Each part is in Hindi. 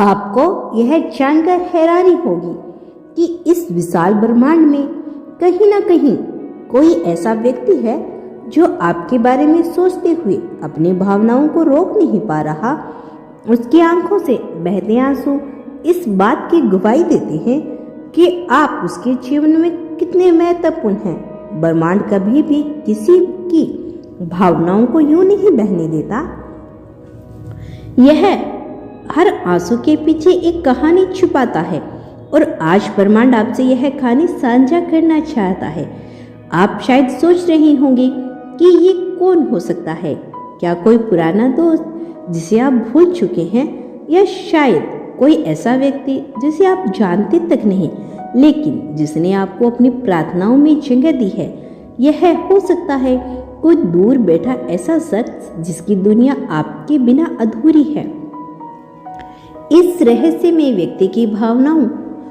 आपको यह जानकर हैरानी होगी कि इस विशाल ब्रह्मांड में कहीं ना कहीं कोई ऐसा व्यक्ति है जो आपके बारे में सोचते हुए अपनी भावनाओं को रोक नहीं पा रहा। उसकी आंखों से बहते आंसू इस बात की गवाही देते हैं कि आप उसके जीवन में कितने महत्वपूर्ण हैं। ब्रह्मांड कभी भी किसी की भावनाओं को यूं नहीं बहने देता। यह हर आंसू के पीछे एक कहानी छुपाता है और आज ब्रह्मांड आपसे यह कहानी साझा करना चाहता है। आप शायद सोच रहे होंगे कि ये कौन हो सकता है, क्या कोई पुराना दोस्त जिसे आप भूल चुके हैं, या शायद कोई ऐसा व्यक्ति जिसे आप जानते तक नहीं लेकिन जिसने आपको अपनी प्रार्थनाओं में जगह दी है। यह हो सकता है कोई दूर बैठा ऐसा शख्स जिसकी दुनिया आपके बिना अधूरी है। इस रहस्यमय व्यक्ति की भावनाओं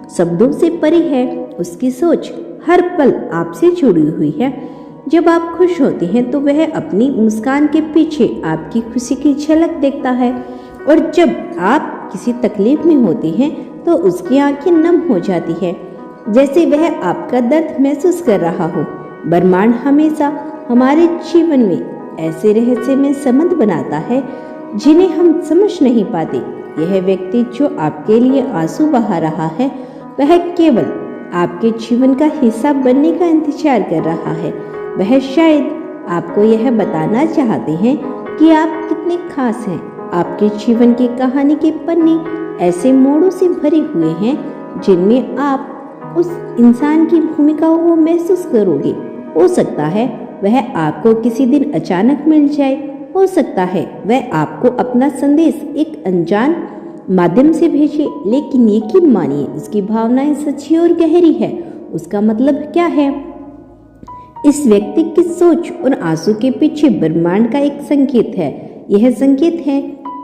शब्दों से परे है। उसकी सोच हर पल आपसे जुड़ी हुई है। जब आप खुश होते हैं तो वह अपनी मुस्कान के पीछे आपकी खुशी की झलक देखता है, और जब आप किसी तकलीफ में होते हैं तो उसकी आंखें नम हो जाती है, जैसे वह आपका दर्द महसूस कर रहा हो। ब्रह्मांड हमेशा हमारे जीवन में ऐसे रहस्यमय संबंध बनाता है जिन्हें हम समझ नहीं पाते। यह व्यक्ति जो आपके लिए आंसू बहा रहा है, वह केवल आपके जीवन का हिस्सा बनने का इंतजार कर रहा है। वह शायद आपको यह बताना चाहते हैं कि आप कितने खास हैं। आपके जीवन की कहानी के पन्ने ऐसे मोड़ों से भरे हुए हैं जिनमें आप उस इंसान की भूमिकाओं को महसूस करोगे। हो सकता है वह आपको किसी दिन अचानक मिल जाए, हो सकता है वह आपको अपना संदेश एक अनजान माध्यम से भेजे, लेकिन यकीन मानिए उसकी भावनाएं सच्ची और गहरी है। उसका मतलब क्या है? इस व्यक्ति की सोच और आंसू के पीछे ब्रह्मांड का एक संकेत है। यह संकेत है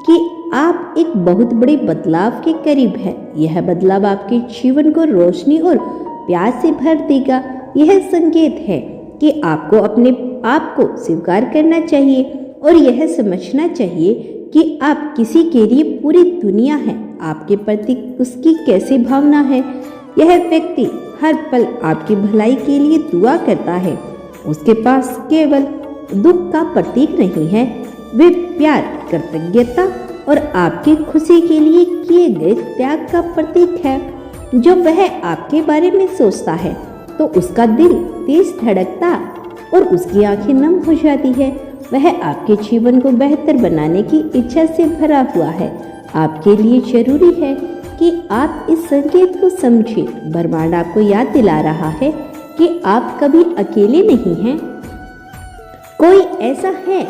कि आप एक बहुत बड़े बदलाव के करीब हैं। यह बदलाव आपके जीवन को रोशनी और प्यार से भर देगा। यह संकेत है कि आपको अपने आप को स्वीकार करना चाहिए और यह समझना चाहिए कि आप किसी के लिए पूरी दुनिया है। आपके प्रति उसकी कैसी भावना है। यह व्यक्ति हर पल आपकी भलाई के लिए दुआ करता है। उसके पास केवल दुख का प्रतीक नहीं है, वे प्यार, कृतज्ञता और आपकी खुशी के लिए किए गए त्याग का प्रतीक है। जब वह आपके बारे में सोचता है तो उसका दिल तेज धड़कता और उसकी आंखें नम हो जाती है। वह आपके जीवन को बेहतर बनाने की इच्छा से भरा हुआ है। आपके लिए जरूरी है कि आप इस संकेत को समझें। ब्रह्मांड आपको याद दिला रहा है कि आप कभी अकेले नहीं हैं। कोई ऐसा है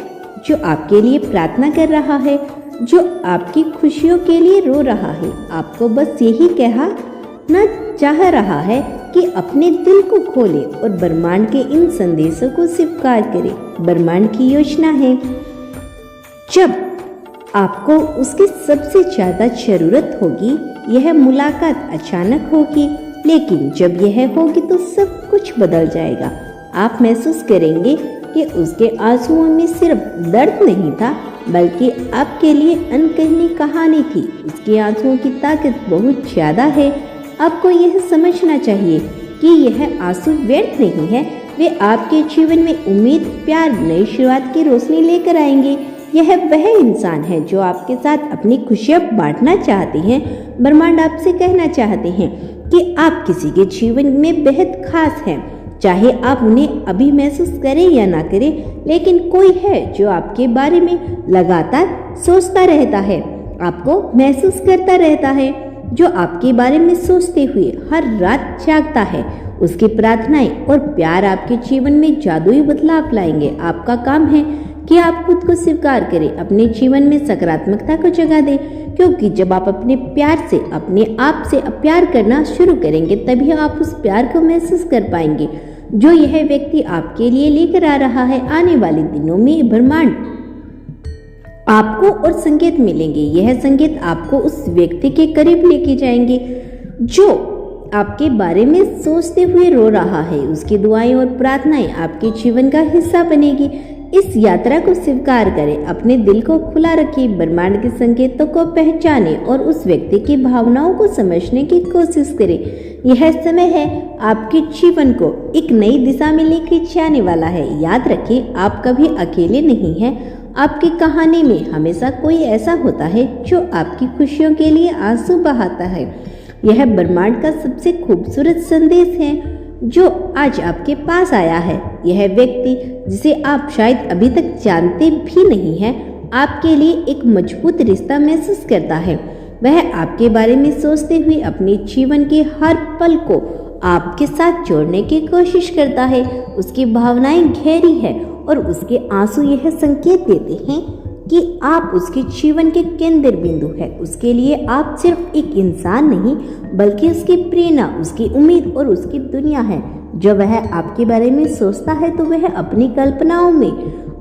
जो आपके लिए प्रार्थना कर रहा है, जो आपकी खुशियों के लिए रो रहा है। आपको बस यही कहना चाह रहा है कि अपने दिल को खोले और ब्रह्मांड के इन संदेशों को स्वीकार करें। ब्रह्मांड की योजना है, जब आपको उसकी सबसे ज्यादा जरूरत होगी, यह मुलाकात अचानक होगी, लेकिन जब यह होगी तो सब कुछ बदल जाएगा। आप महसूस करेंगे कि उसके आंसुओं में सिर्फ दर्द नहीं था, बल्कि आपके लिए अनकही कहानी थी। उसके आंसुओं की ताकत बहुत ज्यादा है। आपको यह समझना चाहिए कि यह आंसू व्यर्थ नहीं है। वे आपके जीवन में उम्मीद, प्यार, नई शुरुआत की रोशनी लेकर आएंगे। यह वह इंसान है जो आपके साथ अपनी खुशियाँ बांटना चाहते हैं। ब्रह्मांड आपसे कहना चाहते हैं कि आप किसी के जीवन में बेहद खास हैं, चाहे आप उन्हें अभी महसूस करें या ना करें। लेकिन कोई है जो आपके बारे में लगातार सोचता रहता है, आपको महसूस करता रहता है, जो आपके बारे में सोचते हुए हर रात जागता है। उसकी प्रार्थनाएं और प्यार आपके जीवन में जादुई बदलाव लाएंगे। आपका काम है कि आप खुद को स्वीकार करें, अपने जीवन में सकारात्मकता को जगह दें, क्योंकि जब आप अपने प्यार से, अपने आप से प्यार करना शुरू करेंगे, तभी आप उस प्यार को महसूस कर पाएंगे जो यह व्यक्ति आपके लिए लेकर आ रहा है। आने वाले दिनों में ब्रह्मांड आपको और संकेत मिलेंगे। यह संकेत आपको उस व्यक्ति के करीब लेके जाएंगे जो आपके बारे में सोचते हुए रो रहा है। उसकी दुआएं और प्रार्थनाएं आपके जीवन का हिस्सा बनेगी। इस यात्रा को स्वीकार करें, अपने दिल को खुला रखें, ब्रह्मांड के संकेतों को पहचानें और उस व्यक्ति की भावनाओं को समझने की कोशिश करें। यह समय है आपके जीवन को एक नई दिशा में लेके जाने वाला है। याद रखें, आप कभी अकेले नहीं हैं। आपकी कहानी में हमेशा कोई ऐसा होता है जो आपकी खुशियों के लिए आंसू बहाता है। यह ब्रह्मांड का सबसे खूबसूरत संदेश है जो आज आपके पास आया है। यह व्यक्ति जिसे आप शायद अभी तक जानते भी नहीं हैं, आपके लिए एक मजबूत रिश्ता महसूस करता है। वह आपके बारे में सोचते हुए अपने जीवन के हर पल को आपके साथ जोड़ने की कोशिश करता है। उसकी भावनाएं गहरी है और उसके आंसू यह संकेत देते हैं कि आप उसके जीवन के केंद्र बिंदु है। उसके लिए आप सिर्फ एक इंसान नहीं, बल्कि उसकी प्रेरणा, उसकी उम्मीद और उसकी दुनिया है। जब वह आपके बारे में सोचता है तो वह अपनी कल्पनाओं में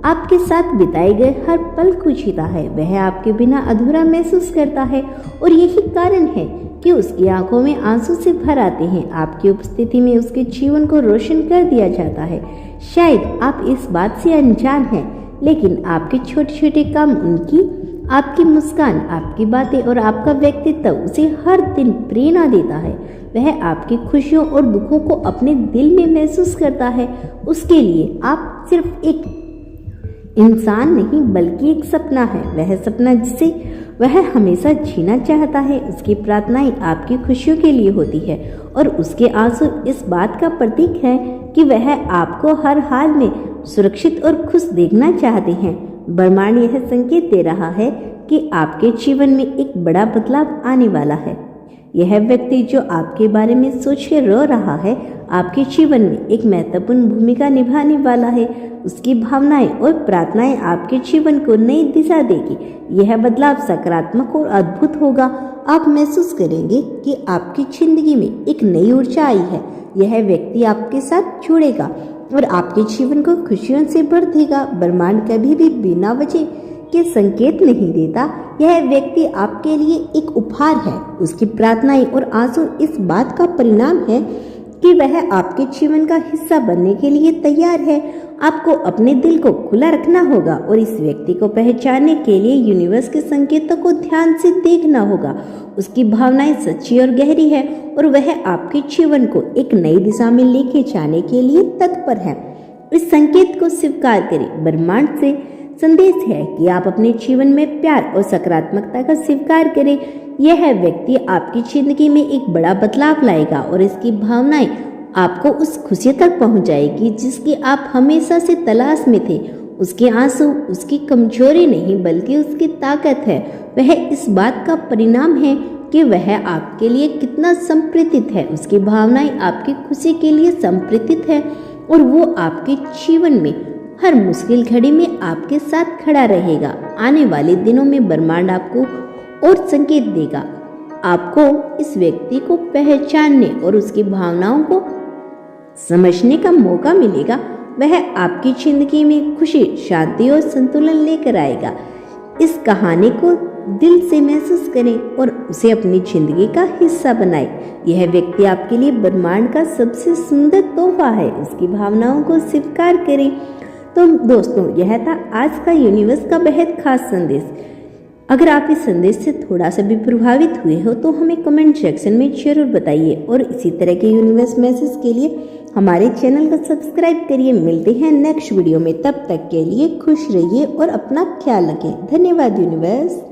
आपके साथ बिताए गए हर पल को जीता है। वह आपके बिना अधूरा महसूस करता है और यही कारण है कि उसकी आंखों में आंसू से भर आते हैं। आपकी उपस्थिति में उसके जीवन को रोशन कर दिया जाता है। शायद आप इस बात से अनजान हैं, लेकिन आपके छोटे छोटे काम, आपकी मुस्कान, आपकी बातें और आपका व्यक्तित्व उसे हर दिन प्रेरणा देता है। वह आपकी खुशियों और दुखों को अपने दिल में महसूस करता है। उसके लिए आप सिर्फ एक इंसान नहीं, बल्कि एक सपना है। वह सपना जिसे वह हमेशा जीना चाहता है। उसकी प्रार्थनाएं आपकी खुशियों के लिए होती है और उसके आंसू इस बात का प्रतीक है कि वह आपको हर हाल में सुरक्षित और खुश देखना चाहते हैं। ब्रह्मांड यह संकेत दे रहा है कि आपके जीवन में एक बड़ा बदलाव आने वाला है। यह व्यक्ति जो आपके बारे में सोच के रो रहा है, आपके जीवन में एक महत्वपूर्ण भूमिका निभाने वाला है। उसकी भावनाएं और प्रार्थनाएं आपके जीवन को नई दिशा देगी। यह बदलाव सकारात्मक और अद्भुत होगा। आप महसूस करेंगे कि आपकी जिंदगी में एक नई ऊर्जा आई है। यह व्यक्ति आपके साथ जुड़ेगा और आपके जीवन को खुशियों से भर देगा। ब्रह्मांड कभी भी बिना वजह के संकेत नहीं देता। यह व्यक्ति आपके लिए एक उपहार है। उसकी प्रार्थनाएं और आंसू इस बात का परिणाम है कि वह आपके जीवन का हिस्सा बनने के लिए तैयार है। आपको अपने दिल को खुला रखना होगा और इस व्यक्ति को पहचानने के लिए यूनिवर्स के संकेतों को ध्यान से देखना होगा। उसकी भावनाएं सच्ची और गहरी है और वह आपके जीवन को एक नई दिशा में लेके जाने के लिए तत्पर है। इस संकेत को स्वीकार करें। ब्रह्मांड से संदेश है कि आप अपने जीवन में प्यार और सकारात्मकता का स्वीकार करें। यह व्यक्ति आपकी जिंदगी में एक बड़ा बदलाव लाएगा और इसकी भावनाएं आपको उस खुशी तक पहुंच जाएगी जिसकी आप हमेशा से तलाश में थे। उसके आंसू उसकी कमजोरी नहीं, बल्कि उसकी ताकत है। वह इस बात का परिणाम है कि वह आपके लिए कितना समर्पित है। उसकी भावनाएं आपकी खुशी के लिए समर्पित है और वो आपके जीवन में हर मुश्किल घड़ी में आपके साथ खड़ा रहेगा। आने वाले दिनों में ब्रह्मांड आपको और संकेत देगा। आपको इस व्यक्ति को पहचानने और उसकी भावनाओं को समझने का मौका मिलेगा। वह आपकी जिंदगी में खुशी, शांति और संतुलन लेकर आएगा। इस कहानी को दिल से महसूस करें और उसे अपनी जिंदगी का हिस्सा बनाएं। यह व्यक्ति आपके लिए ब्रह्मांड का सबसे सुंदर तोहफा है। इसकी भावनाओं को स्वीकार करें। तो दोस्तों, यह था आज का यूनिवर्स का बेहद खास संदेश। अगर आप इस संदेश से थोड़ा सा भी प्रभावित हुए हो तो हमें कमेंट सेक्शन में जरूर बताइए और इसी तरह के यूनिवर्स मैसेज के लिए हमारे चैनल को सब्सक्राइब करिए। मिलते हैं नेक्स्ट वीडियो में। तब तक के लिए खुश रहिए और अपना ख्याल रखें। धन्यवाद यूनिवर्स।